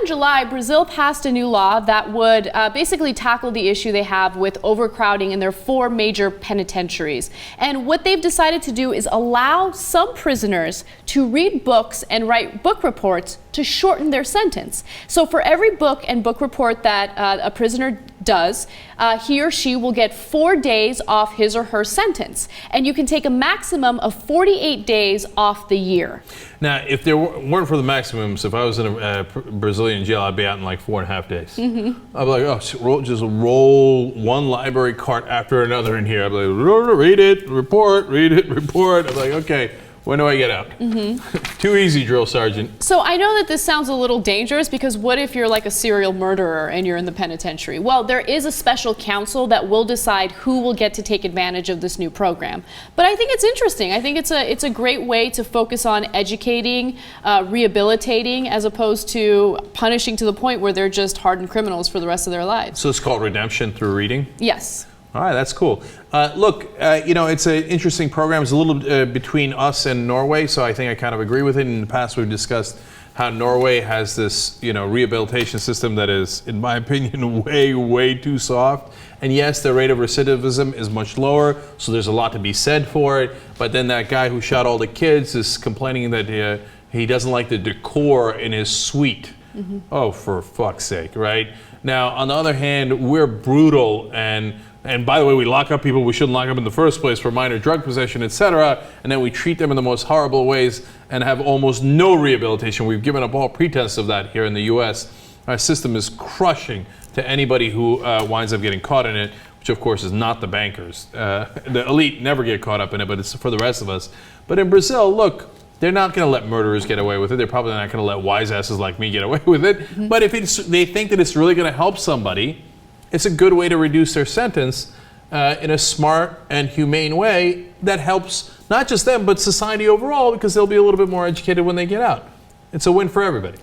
in July, Brazil passed a new law that would basically tackle the issue they have with overcrowding in their 4 major penitentiaries. And what they've decided to do is allow some prisoners to read books and write book reports to shorten their sentence. So for every book and book report that a prisoner does, he or she will get 4 days off his or her sentence. And you can take a maximum of 48 days off the year. Now, if there weren't for the maximums, if I was in a Brazilian jail, I'd be out in like 4.5 days. I'd be like, oh, just roll one library cart after another in here. I'd be like, read it, report, read it, report. I'm like, okay. When do I get out? Too easy, drill sergeant. So I know that this sounds a little dangerous, because what if you're like a serial murderer and you're in the penitentiary? Well, there is a special council that will decide who will get to take advantage of this new program. But I think it's interesting. I think it's a great way to focus on educating, rehabilitating, as opposed to punishing to the point where they're just hardened criminals for the rest of their lives. So it's called redemption through reading? Yes. All right, that's cool. Look, you know, it's an interesting program. It's a little between us and Norway, so I think I kind of agree with it. In the past, we've discussed how Norway has this, you know, rehabilitation system that is, in my opinion, way too soft. And yes, the rate of recidivism is much lower, so there's a lot to be said for it. But then that guy who shot all the kids is complaining that he doesn't like the decor in his suite. Oh, for fuck's sake, right? Now, on the other hand, we're brutal, and by the way, we lock up people we shouldn't lock up in the first place for minor drug possession, etc., and then we treat them in the most horrible ways and have almost no rehabilitation. We've given up all pretense of that here in the U.S. Our system is crushing to anybody who winds up getting caught in it, which of course is not the bankers. The elite never get caught up in it, but it's for the rest of us. But in Brazil, look, they're not going to let murderers get away with it. They're probably not going to let wise asses like me get away with it. But if they think that it's really going to help somebody, it's a good way to reduce their sentence in a smart and humane way that helps not just them, but society overall, because they'll be a little bit more educated when they get out. It's a win for everybody.